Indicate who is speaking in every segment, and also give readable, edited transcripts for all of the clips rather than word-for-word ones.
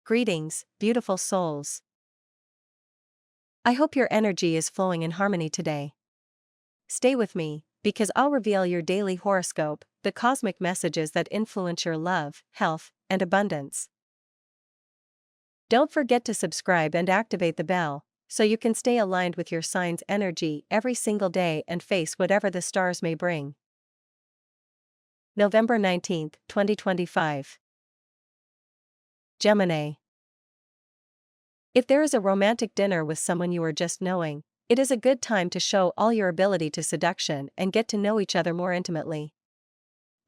Speaker 1: Greetings, beautiful souls. I hope your energy is flowing in harmony today. Stay with me, because I'll reveal your daily horoscope, the cosmic messages that influence your love, health, and abundance. Don't forget to subscribe and activate the bell, so you can stay aligned with your sign's energy every single day and face whatever the stars may bring. November 19th, 2025. Gemini. If there is a romantic dinner with someone you are just knowing, it is a good time to show all your ability to seduction and get to know each other more intimately.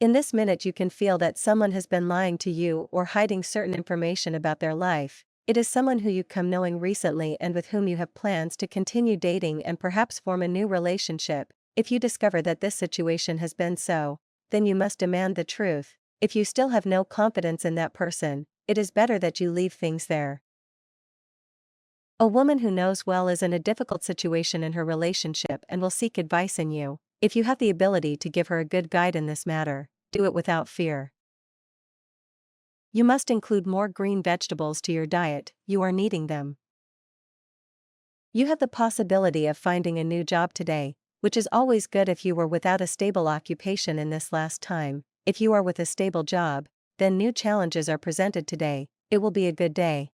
Speaker 1: In this minute, you can feel that someone has been lying to you or hiding certain information about their life. It is someone who you come knowing recently and with whom you have plans to continue dating and perhaps form a new relationship. If you discover that this situation has been so, then you must demand the truth. If you still have no confidence in that person, it is better that you leave things there. A woman who knows well is in a difficult situation in her relationship and will seek advice in you. If you have the ability to give her a good guide in this matter, do it without fear. You must include more green vegetables to your diet, you are needing them. You have the possibility of finding a new job today, which is always good if you were without a stable occupation in this last time. If you are with a stable job, then new challenges are presented today. It will be a good day.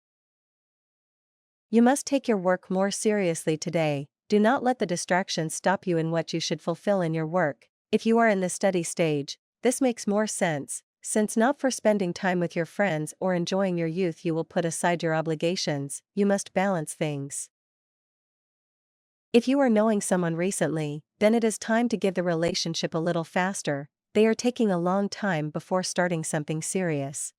Speaker 1: You must take your work more seriously today. Do not let the distractions stop you in what you should fulfill in your work. If you are in the study stage, this makes more sense, since not for spending time with your friends or enjoying your youth you will put aside your obligations. You must balance things. If you are knowing someone recently, then it is time to give the relationship a little faster. They are taking a long time before starting something serious.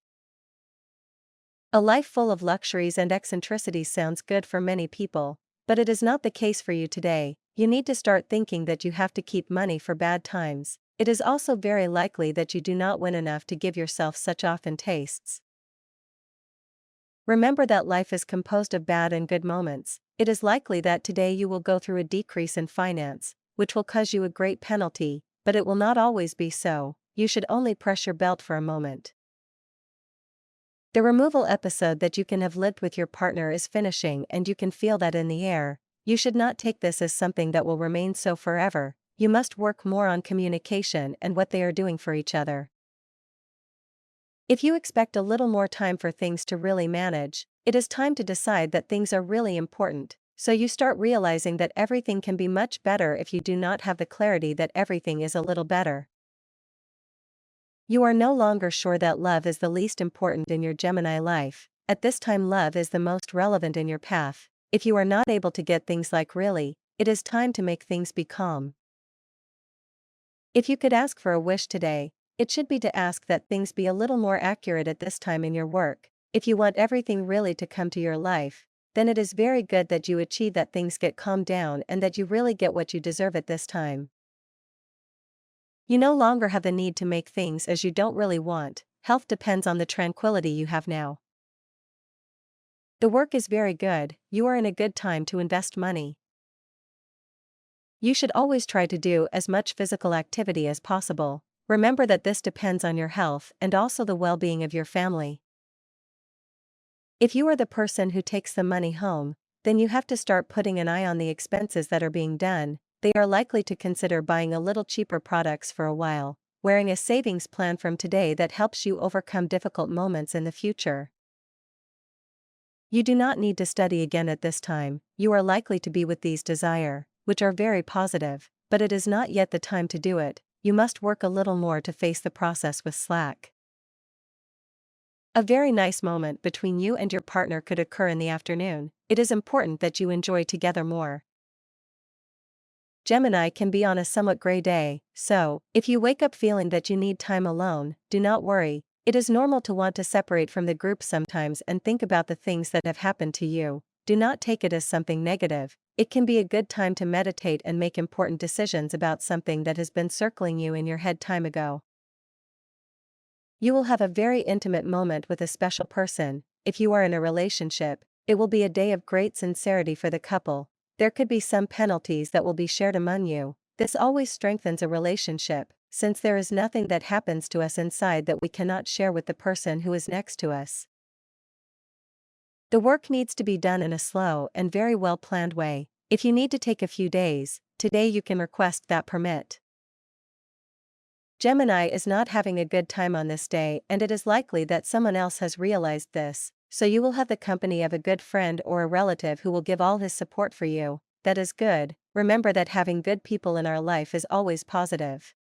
Speaker 1: A life full of luxuries and eccentricities sounds good for many people, but it is not the case for you today. You need to start thinking that you have to keep money for bad times. It is also very likely that you do not win enough to give yourself such often tastes. Remember that life is composed of bad and good moments. It is likely that today you will go through a decrease in finance, which will cause you a great penalty, but it will not always be so. You should only press your belt for a moment. The removal episode that you can have lived with your partner is finishing and you can feel that in the air. You should not take this as something that will remain so forever. You must work more on communication and what they are doing for each other. If you expect a little more time for things to really manage, it is time to decide that things are really important, so you start realizing that everything can be much better if you do not have the clarity that everything is a little better. You are no longer sure that love is the least important in your Gemini life. At this time, love is the most relevant in your path. If you are not able to get things like really, it is time to make things be calm. If you could ask for a wish today, it should be to ask that things be a little more accurate at this time in your work. If you want everything really to come to your life, then it is very good that you achieve that things get calmed down and that you really get what you deserve at this time. You no longer have the need to make things as you don't really want. Health depends on the tranquility you have now. The work is very good. You are in a good time to invest money. You should always try to do as much physical activity as possible. Remember that this depends on your health and also the well-being of your family. If you are the person who takes the money home, then you have to start putting an eye on the expenses that are being done. They are likely to consider buying a little cheaper products for a while, wearing a savings plan from today that helps you overcome difficult moments in the future. You do not need to study again at this time. You are likely to be with these desire, which are very positive, but it is not yet the time to do it. You must work a little more to face the process with slack. A very nice moment between you and your partner could occur in the afternoon. It is important that you enjoy together more. Gemini can be on a somewhat gray day, so, if you wake up feeling that you need time alone, do not worry. It is normal to want to separate from the group sometimes and think about the things that have happened to you. Do not take it as something negative. It can be a good time to meditate and make important decisions about something that has been circling you in your head time ago. You will have a very intimate moment with a special person. If you are in a relationship, it will be a day of great sincerity for the couple. There could be some penalties that will be shared among you. This always strengthens a relationship, since there is nothing that happens to us inside that we cannot share with the person who is next to us. The work needs to be done in a slow and very well planned way. If you need to take a few days, today you can request that permit. Gemini is not having a good time on this day, and it is likely that someone else has realized this, so you will have the company of a good friend or a relative who will give all his support for you. That is good. Remember that having good people in our life is always positive.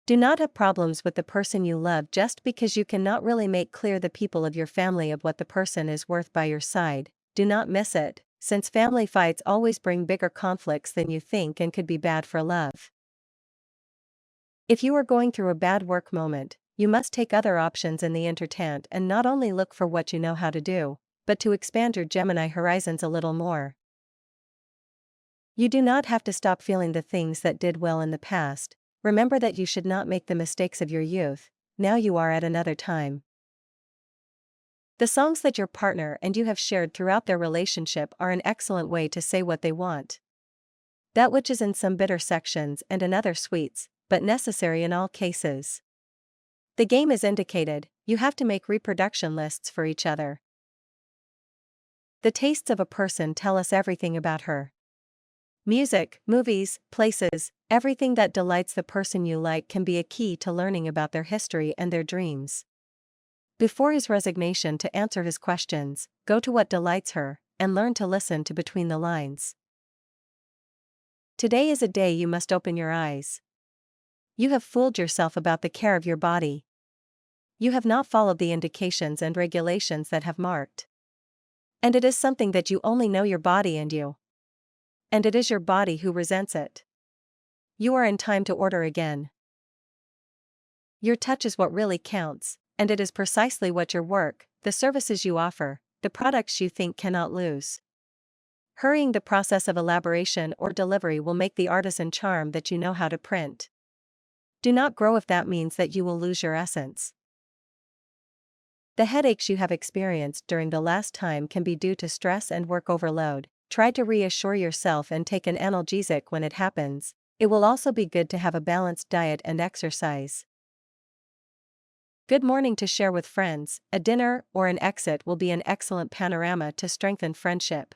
Speaker 1: Do not have problems with the person you love just because you cannot really make clear the people of your family of what the person is worth by your side. Do not miss it, since family fights always bring bigger conflicts than you think and could be bad for love. If you are going through a bad work moment, you must take other options in the intertant and not only look for what you know how to do, but to expand your Gemini horizons a little more. You do not have to stop feeling the things that did well in the past. Remember that you should not make the mistakes of your youth. Now you are at another time. The songs that your partner and you have shared throughout their relationship are an excellent way to say what they want. That which is in some bitter sections and in other sweets, but necessary in all cases. The game is indicated, you have to make reproduction lists for each other. The tastes of a person tell us everything about her. Music, movies, places, everything that delights the person you like can be a key to learning about their history and their dreams. Before his resignation to answer his questions, go to what delights her, and learn to listen to between the lines. Today is a day you must open your eyes. You have fooled yourself about the care of your body. You have not followed the indications and regulations that have marked. And it is something that you only know your body and you. And it is your body who resents it. You are in time to order again. Your touch is what really counts, and it is precisely what your work, the services you offer, the products you think cannot lose. Hurrying the process of elaboration or delivery will make the artisan charm that you know how to print. Do not grow if that means that you will lose your essence. The headaches you have experienced during the last time can be due to stress and work overload. Try to reassure yourself and take an analgesic when it happens. It will also be good to have a balanced diet and exercise. Good morning to share with friends. A dinner or an exit will be an excellent panorama to strengthen friendship.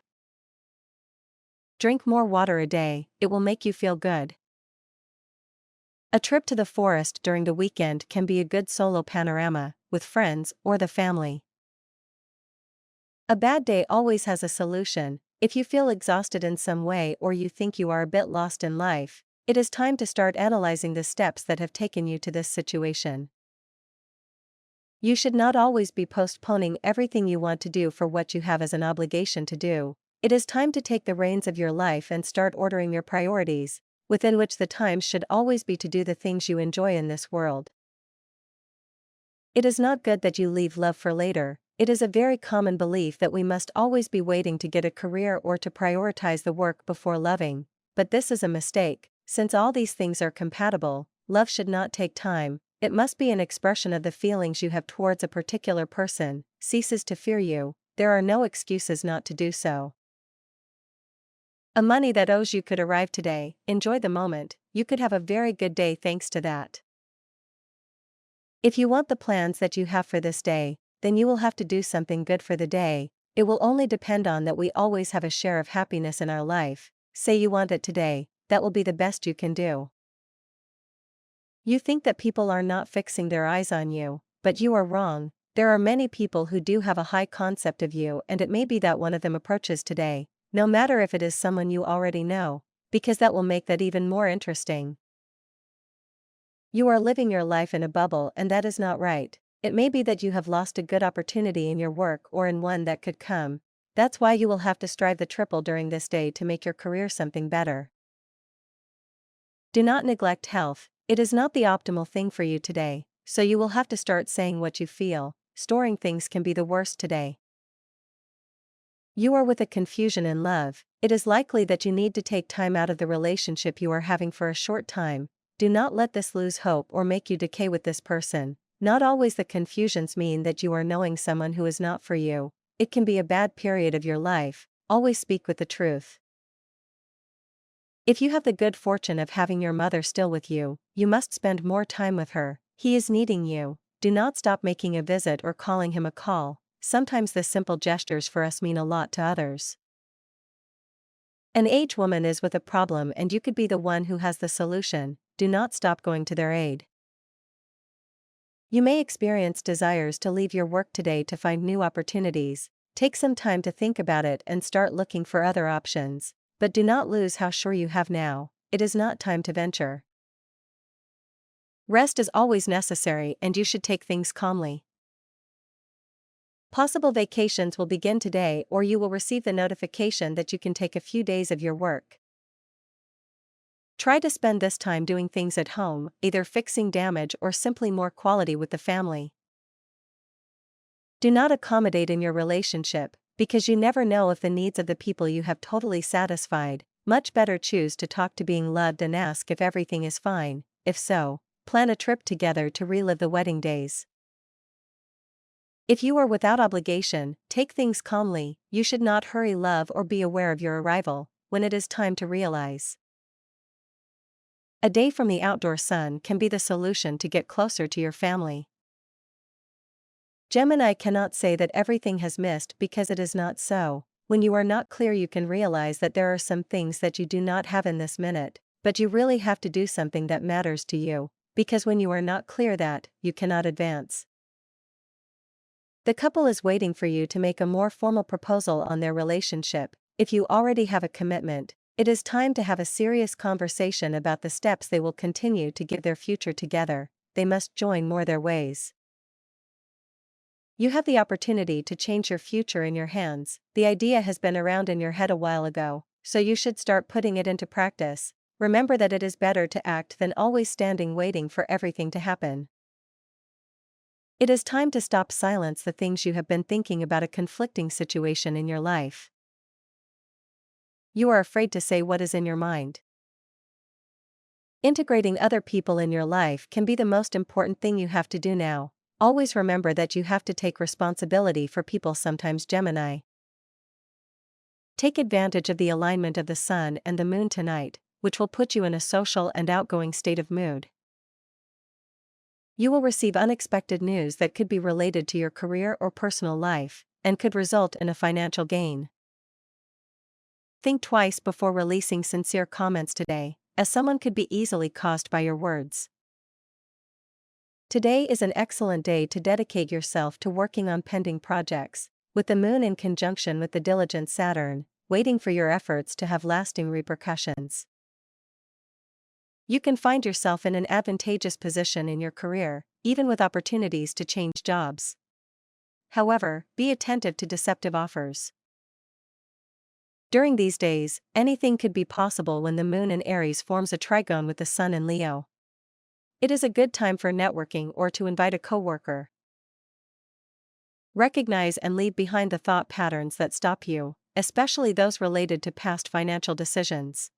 Speaker 1: Drink more water a day, it will make you feel good. A trip to the forest during the weekend can be a good solo panorama, with friends or the family. A bad day always has a solution. If you feel exhausted in some way or you think you are a bit lost in life, it is time to start analyzing the steps that have taken you to this situation. You should not always be postponing everything you want to do for what you have as an obligation to do. It is time to take the reins of your life and start ordering your priorities, within which the time should always be to do the things you enjoy in this world. It is not good that you leave love for later. It is a very common belief that we must always be waiting to get a career or to prioritize the work before loving, but this is a mistake. Since all these things are compatible, love should not take time. It must be an expression of the feelings you have towards a particular person. Ceases to fear you, there are no excuses not to do so. A money that owes you could arrive today. Enjoy the moment, you could have a very good day thanks to that. If you want the plans that you have for this day, then you will have to do something good for the day. It will only depend on that we always have a share of happiness in our life. Say you want it today, that will be the best you can do. You think that people are not fixing their eyes on you, but you are wrong. There are many people who do have a high concept of you, and it may be that one of them approaches today, no matter if it is someone you already know, because that will make that even more interesting. You are living your life in a bubble, and that is not right. It may be that you have lost a good opportunity in your work or in one that could come. That's why you will have to strive the triple during this day to make your career something better. Do not neglect health. It is not the optimal thing for you today, so you will have to start saying what you feel. Storing things can be the worst today. You are with a confusion in love. It is likely that you need to take time out of the relationship you are having for a short time. Do not let this lose hope or make you decay with this person. Not always the confusions mean that you are knowing someone who is not for you. It can be a bad period of your life. Always speak with the truth. If you have the good fortune of having your mother still with you, you must spend more time with her. He is needing you. Do not stop making a visit or calling him a call. sometimes the simple gestures for us mean a lot to others. An aged woman is with a problem and you could be the one who has the solution. Do not stop going to their aid. You may experience desires to leave your work today to find new opportunities. Take some time to think about it and start looking for other options, but do not lose how sure you have now. It is not time to venture. Rest is always necessary and you should take things calmly. Possible vacations will begin today, or you will receive the notification that you can take a few days of your work. Try to spend this time doing things at home, either fixing damage or simply more quality with the family. Do not accommodate in your relationship, because you never know if the needs of the people you have totally satisfied. Much better choose to talk to being loved and ask if everything is fine. If so, plan a trip together to relive the wedding days. If you are without obligation, take things calmly. You should not hurry love or be aware of your arrival when it is time to realize. A day from the outdoor sun can be the solution to get closer to your family. Gemini cannot say that everything has missed because it is not so. When you are not clear, you can realize that there are some things that you do not have in this minute, but you really have to do something that matters to you, because when you are not clear that, you cannot advance. The couple is waiting for you to make a more formal proposal on their relationship. If you already have a commitment, it is time to have a serious conversation about the steps they will continue to give their future together. They must join more their ways. You have the opportunity to change your future in your hands. The idea has been around in your head a while ago, so you should start putting it into practice. Remember that it is better to act than always standing waiting for everything to happen. It is time to stop silence the things you have been thinking about a conflicting situation in your life. You are afraid to say what is in your mind. Integrating other people in your life can be the most important thing you have to do now. Always remember that you have to take responsibility for people sometimes, Gemini. Take advantage of the alignment of the sun and the moon tonight, which will put you in a social and outgoing state of mood. You will receive unexpected news that could be related to your career or personal life, and could result in a financial gain. Think twice before releasing sincere comments today, as someone could be easily caused by your words. Today is an excellent day to dedicate yourself to working on pending projects, with the moon in conjunction with the diligent Saturn, waiting for your efforts to have lasting repercussions. You can find yourself in an advantageous position in your career, even with opportunities to change jobs. However, be attentive to deceptive offers. During these days, anything could be possible when the moon in Aries forms a trigone with the sun in Leo. It is a good time for networking or to invite a coworker. Recognize and leave behind the thought patterns that stop you, especially those related to past financial decisions.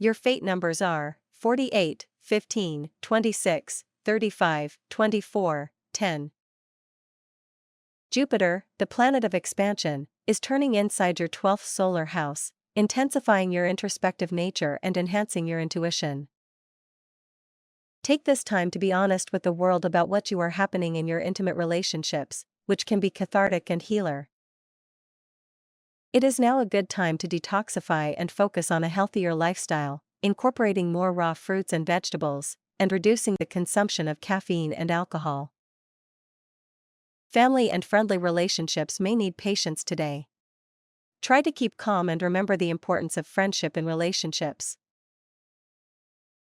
Speaker 1: Your fate numbers are 48, 15, 26, 35, 24, 10. Jupiter, the planet of expansion, is turning inside your 12th solar house, intensifying your introspective nature and enhancing your intuition. Take this time to be honest with the world about what you are happening in your intimate relationships, which can be cathartic and healer. It is now a good time to detoxify and focus on a healthier lifestyle, incorporating more raw fruits and vegetables, and reducing the consumption of caffeine and alcohol. Family and friendly relationships may need patience today. Try to keep calm and remember the importance of friendship in relationships.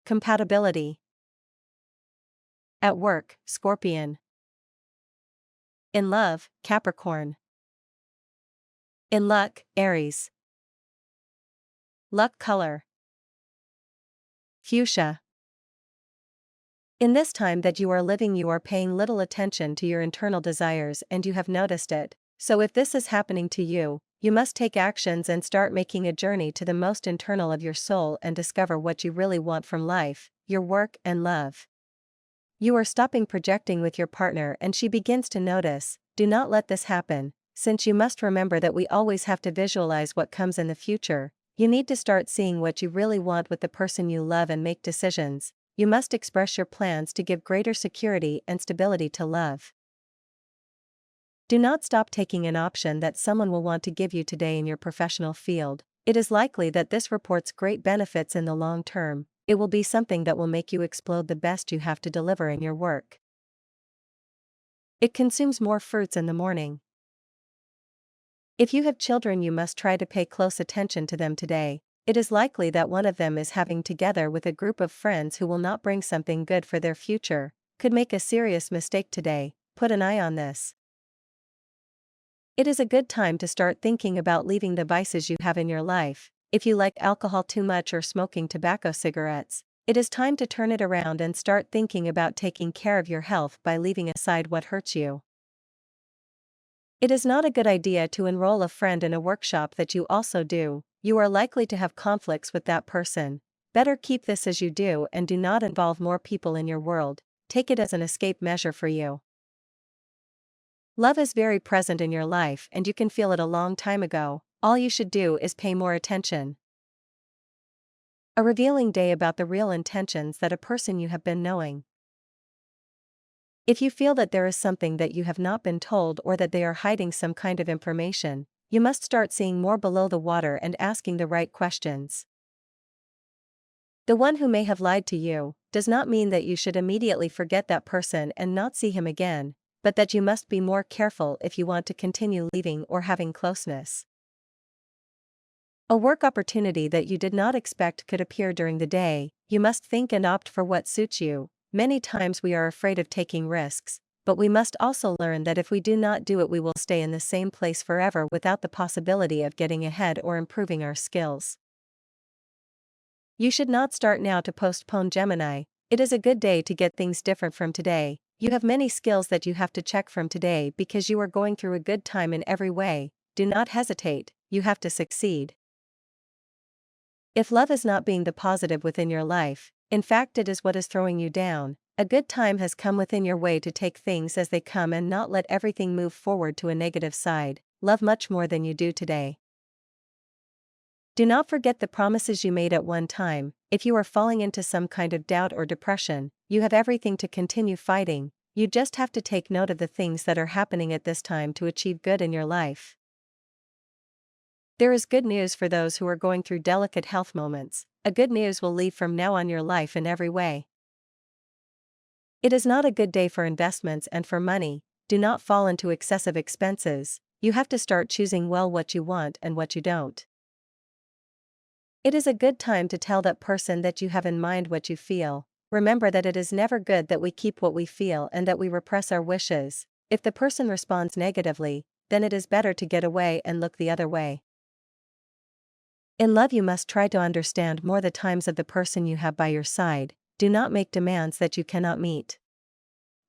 Speaker 1: Compatibility. At work, Scorpion. In love, Capricorn. In luck, Aries. Luck color: fuchsia. In this time that you are living, you are paying little attention to your internal desires and you have noticed it. So if this is happening to you, you must take actions and start making a journey to the most internal of your soul and discover what you really want from life, your work and love. You are stopping projecting with your partner and she begins to notice. Do not let this happen, since you must remember that we always have to visualize what comes in the future. You need to start seeing what you really want with the person you love and make decisions. You must express your plans to give greater security and stability to love. Do not stop taking an option that someone will want to give you today in your professional field. It is likely that this reports great benefits in the long term. It will be something that will make you explode the best you have to deliver in your work. It consumes more fruits in the morning. If you have children, you must try to pay close attention to them today. It is likely that one of them is having together with a group of friends who will not bring something good for their future, could make a serious mistake today. Put an eye on this. It is a good time to start thinking about leaving the vices you have in your life. If you like alcohol too much or smoking tobacco cigarettes, it is time to turn it around and start thinking about taking care of your health by leaving aside what hurts you. It is not a good idea to enroll a friend in a workshop that you also do. You are likely to have conflicts with that person. Better keep this as you do and do not involve more people in your world. Take it as an escape measure for you. Love is very present in your life and you can feel it a long time ago. All you should do is pay more attention. A revealing day about the real intentions that a person you have been knowing. If you feel that there is something that you have not been told or that they are hiding some kind of information, you must start seeing more below the water and asking the right questions. The one who may have lied to you does not mean that you should immediately forget that person and not see him again, but that you must be more careful if you want to continue leaving or having closeness. A work opportunity that you did not expect could appear during the day. You must think and opt for what suits you. Many times we are afraid of taking risks, but we must also learn that if we do not do it, we will stay in the same place forever without the possibility of getting ahead or improving our skills. You should not start now to postpone Gemini. It is a good day to get things different from today. You have many skills that you have to check from today because you are going through a good time in every way. Do not hesitate, you have to succeed. If love is not being the positive within your life, in fact it is what is throwing you down, a good time has come within your way to take things as they come and not let everything move forward to a negative side. Love much more than you do today. Do not forget the promises you made at one time. If you are falling into some kind of doubt or depression, you have everything to continue fighting. You just have to take note of the things that are happening at this time to achieve good in your life. There is good news for those who are going through delicate health moments. A good news will leave from now on your life in every way. It is not a good day for investments and for money. Do not fall into excessive expenses. You have to start choosing well what you want and what you don't. It is a good time to tell that person that you have in mind what you feel. Remember that it is never good that we keep what we feel and that we repress our wishes. If the person responds negatively, then it is better to get away and look the other way. In love, you must try to understand more the times of the person you have by your side. Do not make demands that you cannot meet.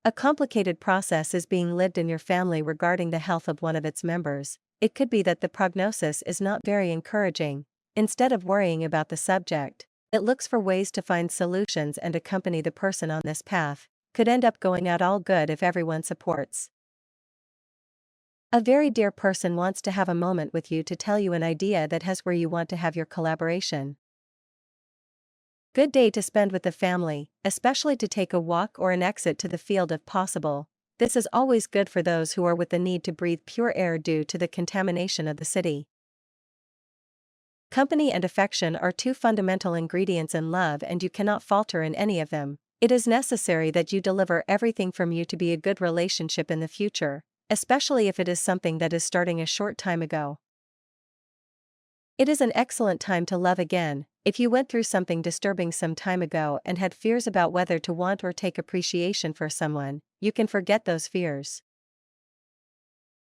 Speaker 1: A complicated process is being lived in your family regarding the health of one of its members. It could be that the prognosis is not very encouraging. Instead of worrying about the subject, it looks for ways to find solutions and accompany the person on this path. Could end up going out all good if everyone supports. A very dear person wants to have a moment with you to tell you an idea that has where you want to have your collaboration. Good day to spend with the family, especially to take a walk or an exit to the field if possible. This is always good for those who are with the need to breathe pure air due to the contamination of the city. Company and affection are two fundamental ingredients in love, and you cannot falter in any of them. It is necessary that you deliver everything from you to be a good relationship in the future, especially if it is something that is starting a short time ago. It is an excellent time to love again. If you went through something disturbing some time ago and had fears about whether to want or take appreciation for someone, you can forget those fears.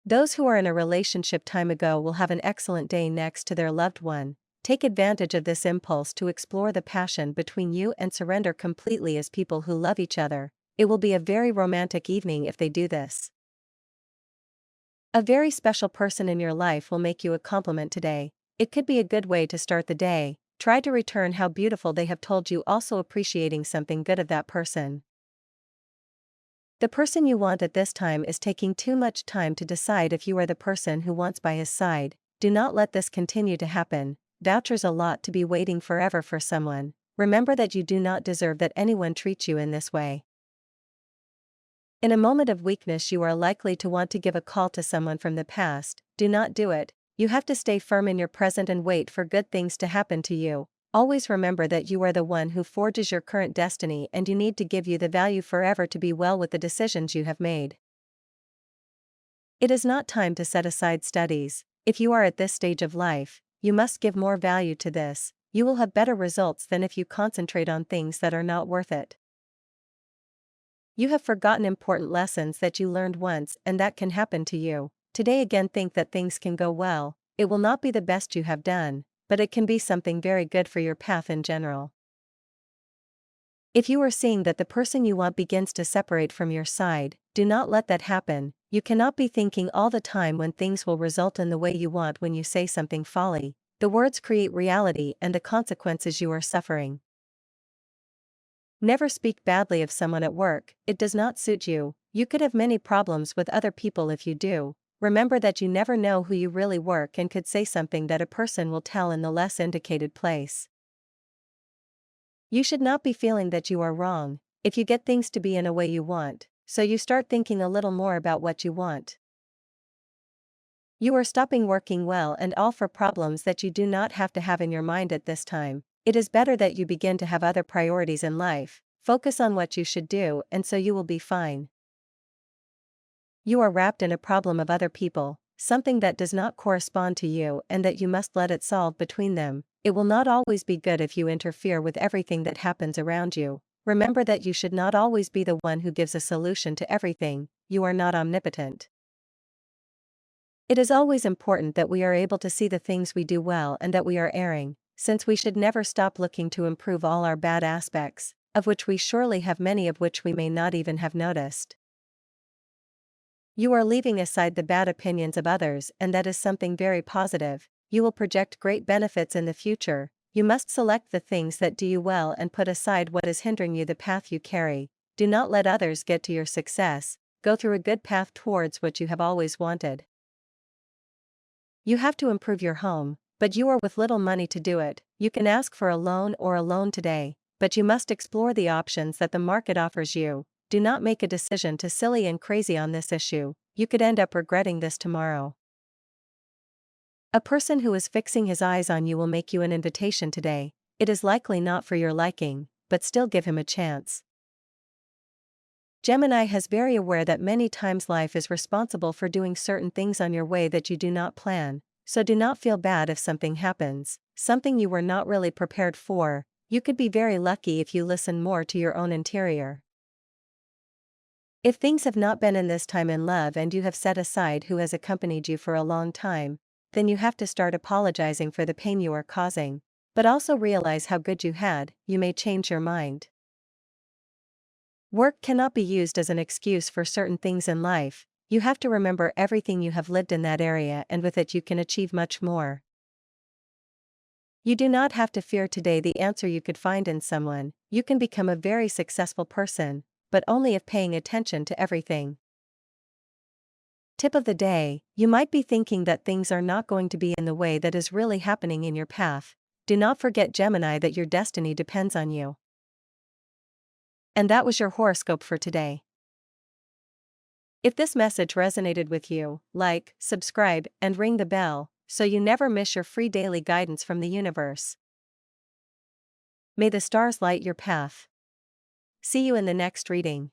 Speaker 1: Those who are in a relationship time ago will have an excellent day next to their loved one. Take advantage of this impulse to explore the passion between you and surrender completely as people who love each other. It will be a very romantic evening if they do this. A very special person in your life will make you a compliment today. It could be a good way to start the day. Try to return how beautiful they have told you, also appreciating something good of that person. The person you want at this time is taking too much time to decide if you are the person who wants by his side. Do not let this continue to happen. Vouchers a lot to be waiting forever for someone. Remember that you do not deserve that anyone treats you in this way. In a moment of weakness, you are likely to want to give a call to someone from the past. Do not do it. You have to stay firm in your present and wait for good things to happen to you. Always remember that you are the one who forges your current destiny, and you need to give you the value forever to be well with the decisions you have made. It is not time to set aside studies. If you are at this stage of life, you must give more value to this. You will have better results than if you concentrate on things that are not worth it. You have forgotten important lessons that you learned once, and that can happen to you. Today again, think that things can go well. It will not be the best you have done, but it can be something very good for your path in general. If you are seeing that the person you want begins to separate from your side, do not let that happen. You cannot be thinking all the time when things will result in the way you want. When you say something folly, the words create reality and the consequences you are suffering. Never speak badly of someone at work. It does not suit you. You could have many problems with other people if you do. Remember that you never know who you really work and could say something that a person will tell in the less indicated place. You should not be feeling that you are wrong if you get things to be in a way you want, so you start thinking a little more about what you want. You are stopping working well and all for problems that you do not have to have in your mind at this time. It is better that you begin to have other priorities in life. Focus on what you should do, and so you will be fine. You are wrapped in a problem of other people, something that does not correspond to you and that you must let it solve between them. It will not always be good if you interfere with everything that happens around you. Remember that you should not always be the one who gives a solution to everything. You are not omnipotent. It is always important that we are able to see the things we do well and that we are erring, since we should never stop looking to improve all our bad aspects, of which we surely have many, of which we may not even have noticed. You are leaving aside the bad opinions of others, and that is something very positive. You will project great benefits in the future. You must select the things that do you well and put aside what is hindering you. The path you carry. Do not let others get to your success. Go through a good path towards what you have always wanted. You have to improve your home, but you are with little money to do it. You can ask for a loan or a loan today, but you must explore the options that the market offers you. Do not make a decision too silly and crazy on this issue. You could end up regretting this tomorrow. A person who is fixing his eyes on you will make you an invitation today. It is likely not for your liking, but still give him a chance. Gemini has very aware that many times life is responsible for doing certain things on your way that you do not plan, so do not feel bad if something happens, something you were not really prepared for. You could be very lucky if you listen more to your own interior. If things have not been in this time in love and you have set aside who has accompanied you for a long time, then you have to start apologizing for the pain you are causing, but also realize how good you had. You may change your mind. Work cannot be used as an excuse for certain things in life. You have to remember everything you have lived in that area, and with it you can achieve much more. You do not have to fear today the answer you could find in someone. You can become a very successful person, but only if paying attention to everything. Tip of the day: you might be thinking that things are not going to be in the way that is really happening in your path. Do not forget, Gemini, that your destiny depends on you. And that was your horoscope for today. If this message resonated with you, like, subscribe, and ring the bell, so you never miss your free daily guidance from the universe. May the stars light your path. See you in the next reading.